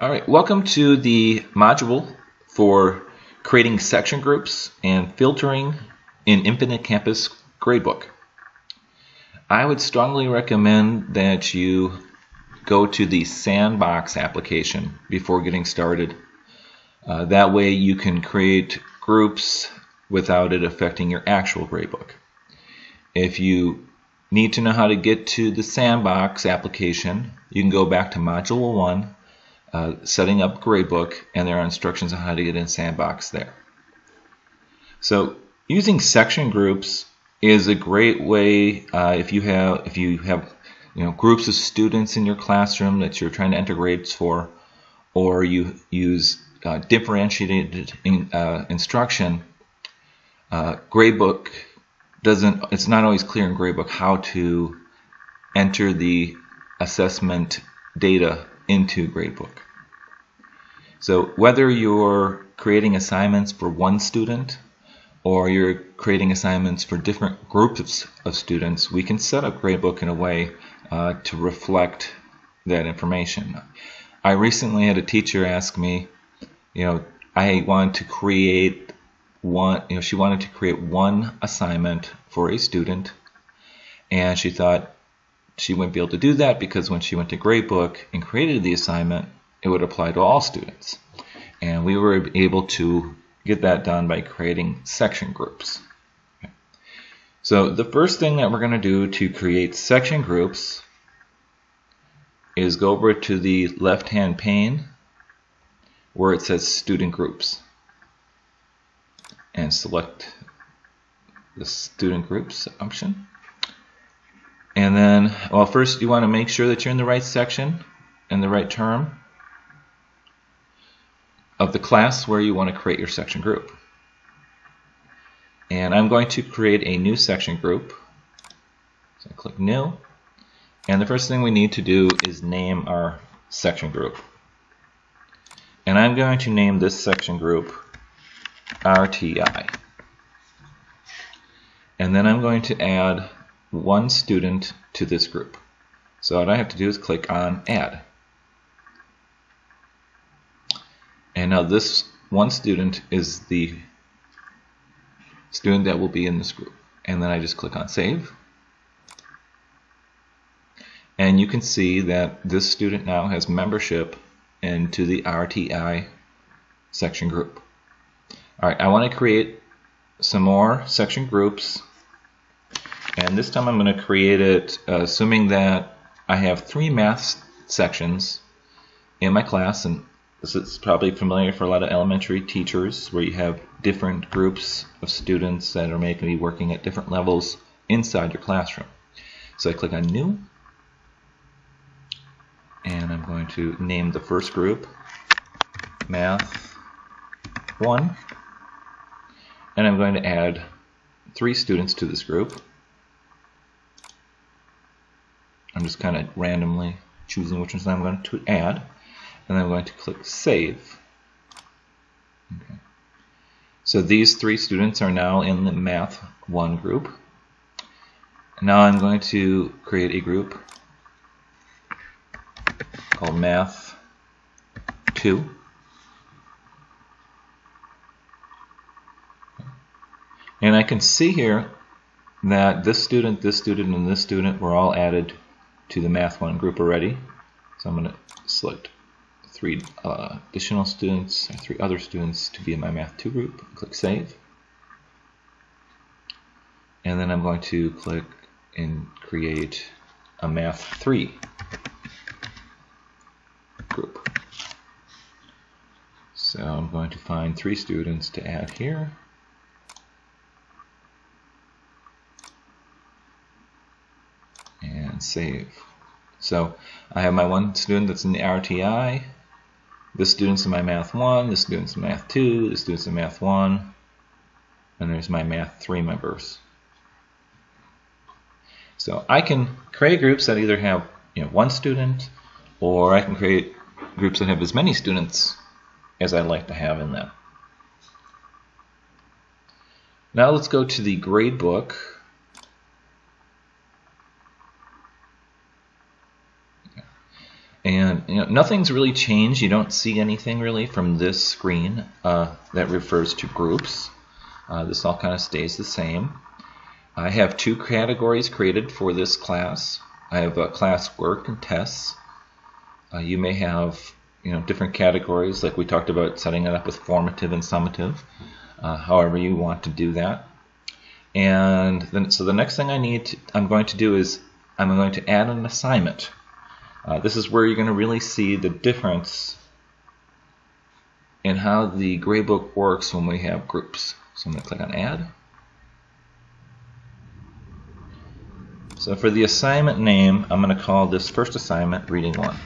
All right, welcome to the module for creating section groups and filtering in Infinite Campus Gradebook. I would strongly recommend that you go to the Sandbox application before getting started. That way you can create groups without it affecting your actual gradebook. If you need to know how to get to the Sandbox application, you can go back to Module 1, setting up gradebook, and there are instructions on how to get in Sandbox there. So using section groups is a great way if you have groups of students in your classroom that you're trying to enter grades for, or you use differentiated instruction. Gradebook it's not always clear in gradebook how to enter the assessment data into gradebook. So whether you're creating assignments for one student or you're creating assignments for different groups of students, we can set up gradebook in a way to reflect that information. I recently had a teacher ask me, I wanted to create one, she wanted to create one assignment for a student, and she thought she wouldn't be able to do that because when she went to gradebook and created the assignment, it would apply to all students. And we were able to get that done by creating section groups. Okay. So the first thing that we're going to do to create section groups is go over to the left-hand pane where it says Student Groups and select the Student Groups option. And then, well, first you want to make sure that you're in the right section and the right term of the class where you want to create your section group. And I'm going to create a new section group. So I click New. And the first thing we need to do is name our section group. And I'm going to name this section group RTI. And then I'm going to add one student to this group. So what I have to do is click on Add. And now this one student is the student that will be in this group. And then I just click on Save. And you can see that this student now has membership into the RTI section group. Alright, I want to create some more section groups. And this time I'm going to create it assuming that I have 3 math sections in my class, and this is probably familiar for a lot of elementary teachers where you have different groups of students that are maybe working at different levels inside your classroom. So I click on New, and I'm going to name the first group Math 1, and I'm going to add 3 students to this group. I'm just kind of randomly choosing which ones I'm going to add. And I'm going to click Save. Okay. So these 3 students are now in the Math 1 group. Now I'm going to create a group called Math 2. And I can see here that this student, and this student were all added to the Math 1 group already. So I'm going to select 3 additional students, or 3 other students to be in my Math 2 group. Click Save. And then I'm going to click and create a Math 3 group. So I'm going to find 3 students to add here. And save. So I have my one student that's in the RTI. This student's in my Math 1, this student's in Math 2, this student's in Math 1, and there's my Math 3 members. So I can create groups that either have one student, or I can create groups that have as many students as I'd like to have in them. Now let's go to the gradebook. And nothing's really changed. You don't see anything really from this screen that refers to groups. This all kind of stays the same. I have two categories created for this class. I have class work and tests. You may have different categories, like we talked about setting it up with formative and summative, however you want to do that. And then, so the next thing I'm going to do is I'm going to add an assignment. This is where you're going to really see the difference in how the gradebook works when we have groups. So I'm going to click on Add. So for the assignment name, I'm going to call this first assignment Reading 1.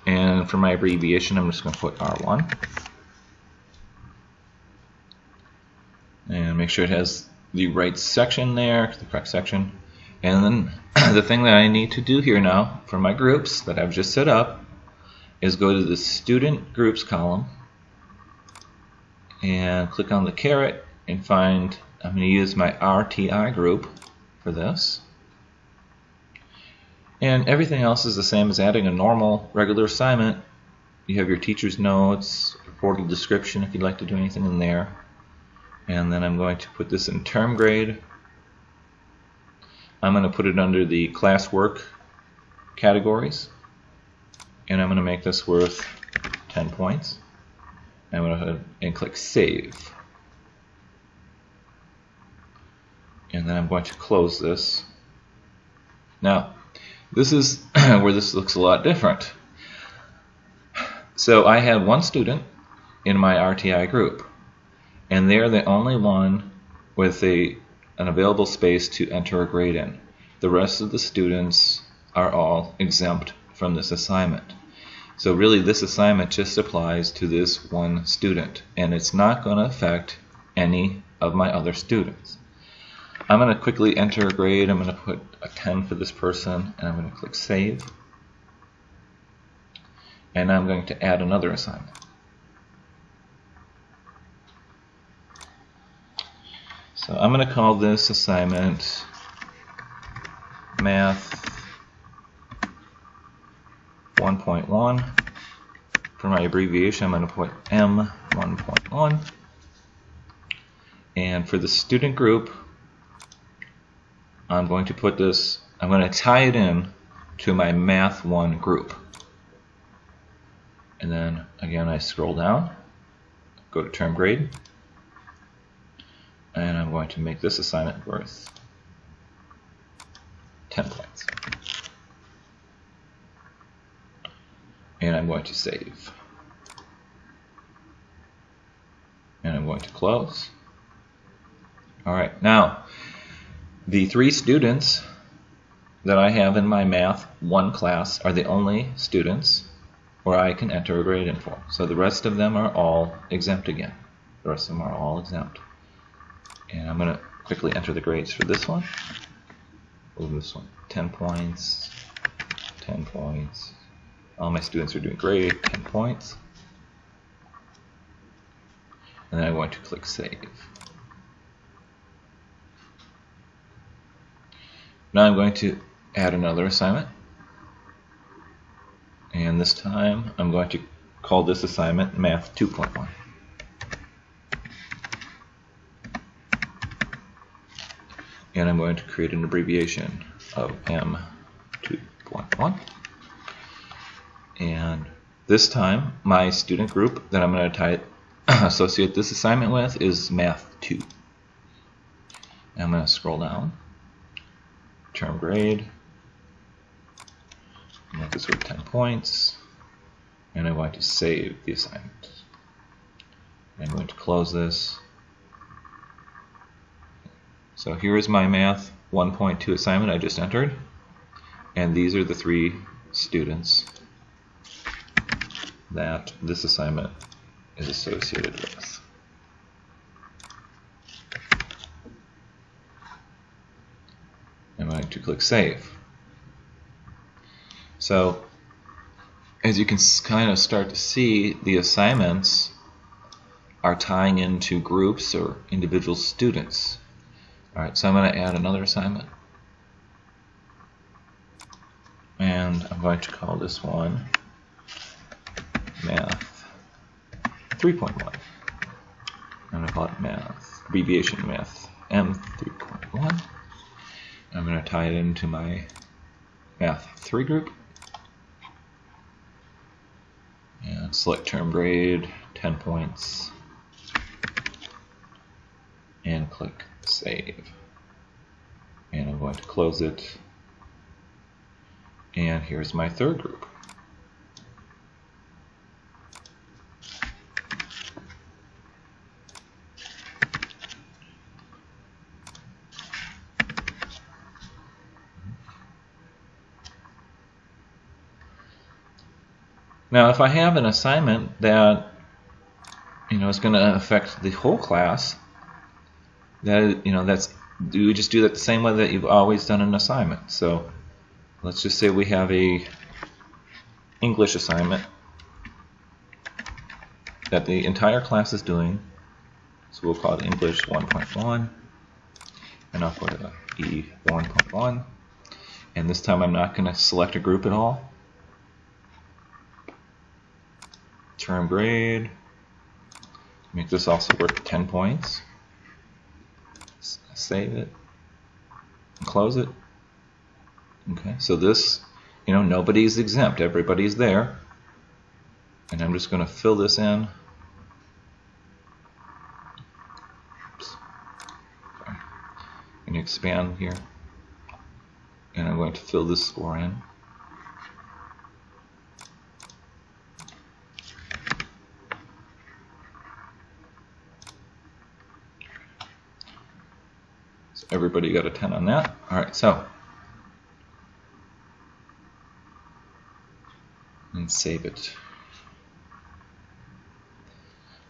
And for my abbreviation, I'm just going to put R1. And make sure it has the right section there, the correct section. And then the thing that I need to do here now for my groups that I've just set up is go to the Student Groups column and click on the caret and find, I'm going to use my RTI group for this. And everything else is the same as adding a normal regular assignment. You have your teacher's notes, your portal description if you'd like to do anything in there. And then I'm going to put this in term grade. I'm going to put it under the classwork categories. And I'm going to make this worth 10 points. I'm going to go ahead and click Save. And then I'm going to close this. Now, this is where this looks a lot different. So I have one student in my RTI group, and they're the only one with an available space to enter a grade in. The rest of the students are all exempt from this assignment. So really this assignment just applies to this one student, and it's not going to affect any of my other students. I'm going to quickly enter a grade. I'm going to put a 10 for this person, and I'm going to click Save. And I'm going to add another assignment. So I'm going to call this assignment Math 1.1. For my abbreviation, I'm going to put M 1.1. And for the student group, I'm going to put this, I'm going to tie it in to my Math 1 group. And then again I scroll down, go to term grade, and I'm going to make this assignment worth 10 points. And I'm going to save. And I'm going to close. Alright, now the 3 students that I have in my Math 1 class are the only students where I can enter a grade in for. So the rest of them are all exempt again. The rest of them are all exempt. And I'm going to quickly enter the grades for this one. This one, 10 points, 10 points. All my students are doing great, 10 points. And then I'm going to click Save. Now I'm going to add another assignment. And this time I'm going to call this assignment Math 2.1. And I'm going to create an abbreviation of M 2.1. And this time my student group that I'm going to associate this assignment with is Math 2. And I'm going to scroll down, term grade, make this worth 10 points, and I'm going to save the assignment. I'm going to close this. So here is my Math 1.2 assignment I just entered, and these are the 3 students that this assignment is associated with. I'm going to click Save. So as you can kind of start to see, the assignments are tying into groups or individual students. Alright, so I'm going to add another assignment. And I'm going to call this one Math 3.1. I'm going to call it Math, abbreviation Math M3.1. I'm going to tie it into my Math 3 group. And select term grade, 10 points. And click Save. And I'm going to close it. And here's my third group. Now, if I have an assignment that is going to affect the whole class, you just do that the same way that you've always done an assignment. So let's just say we have a English assignment that the entire class is doing. So we'll call it English 1.1, and I'll put it E1.1. And this time I'm not going to select a group at all. Term grade, make this also worth 10 points. Save it, and close it. Okay, so this, nobody's exempt, everybody's there. And I'm just going to fill this in. Oops. Sorry. I'm going to expand here. And I'm going to fill this score in. So everybody got a 10 on that. Alright, so. And save it.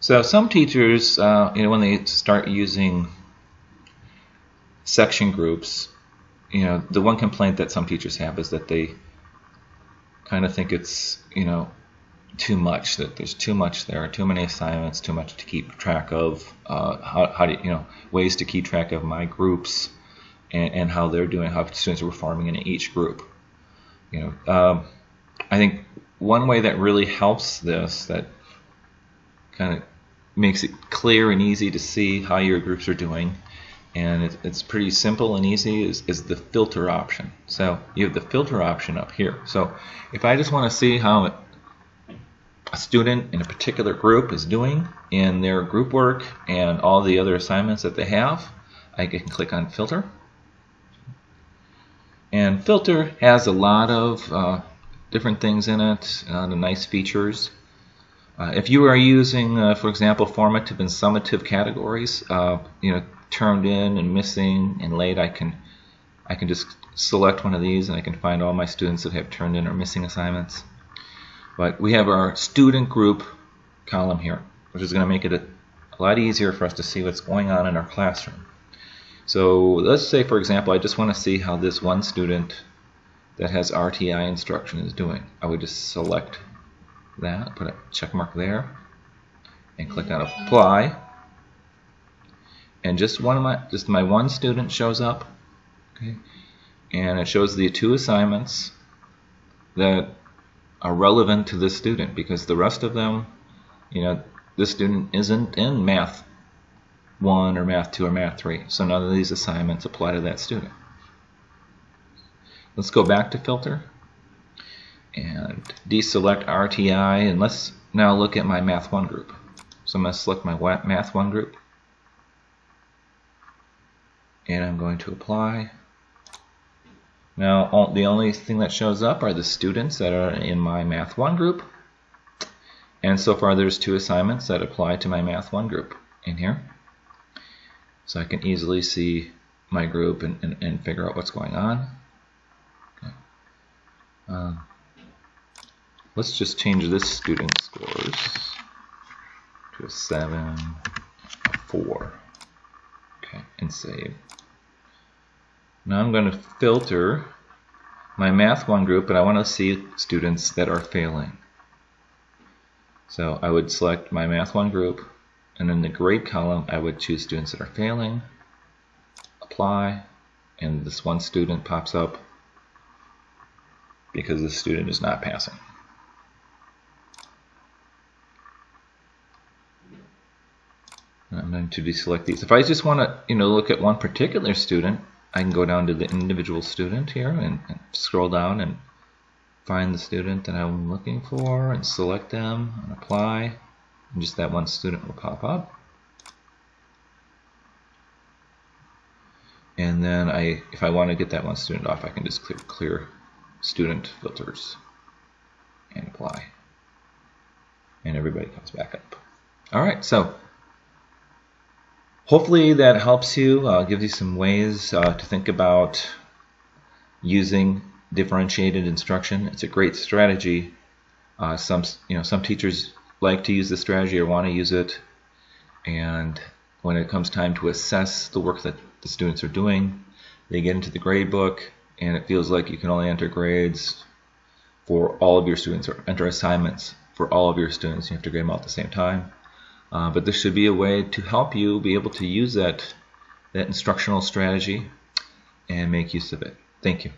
So some teachers, when they start using section groups, the one complaint that some teachers have is that they kind of think it's, too much, that there's too much there, too many assignments, too much to keep track of, how do ways to keep track of my groups and how they're doing, how students are performing in each group. I think one way that really helps this, that kind of makes it clear and easy to see how your groups are doing, and it's pretty simple and easy, is the filter option. So you have the filter option up here. So if I just want to see how a student in a particular group is doing in their group work and all the other assignments that they have, I can click on filter. And filter has a lot of different things in it, the nice features. If you are using, for example, formative and summative categories, termed in and missing and late, I can just select one of these and I can find all my students that have turned in or missing assignments. But we have our student group column here, which is going to make it a lot easier for us to see what's going on in our classroom. So let's say, for example, I just want to see how this one student that has RTI instruction is doing. I would just select that, put a check mark there, and click on apply. And just my one student shows up, okay, and it shows the 2 assignments that are relevant to this student, because the rest of them, this student isn't in Math 1 or Math 2 or Math 3, so none of these assignments apply to that student. Let's go back to filter and deselect RTI, and let's now look at my Math 1 group. So I'm going to select my Math 1 group, and I'm going to apply. Now the only thing that shows up are the students that are in my Math 1 group, and so far there's 2 assignments that apply to my Math 1 group in here. So I can easily see my group and figure out what's going on. Okay. Let's just change this student scores to a 7, a 4. Okay, and save. Now I'm going to filter my Math 1 group, but I want to see students that are failing. So I would select my Math 1 group, and in the grade column I would choose students that are failing, apply, and this one student pops up because the student is not passing. I'm going to deselect these. If I just want to, look at one particular student, I can go down to the individual student here and scroll down and find the student that I'm looking for and select them and apply. And just that one student will pop up. And then if I want to get that one student off, I can just clear student filters and apply. And everybody comes back up. All right, so hopefully that helps you, gives you some ways to think about using differentiated instruction. It's a great strategy. Some teachers like to use this strategy or want to use it, and when it comes time to assess the work that the students are doing, they get into the grade book and it feels like you can only enter grades for all of your students or enter assignments for all of your students. You have to grade them all at the same time. But this should be a way to help you be able to use that instructional strategy and make use of it. Thank you.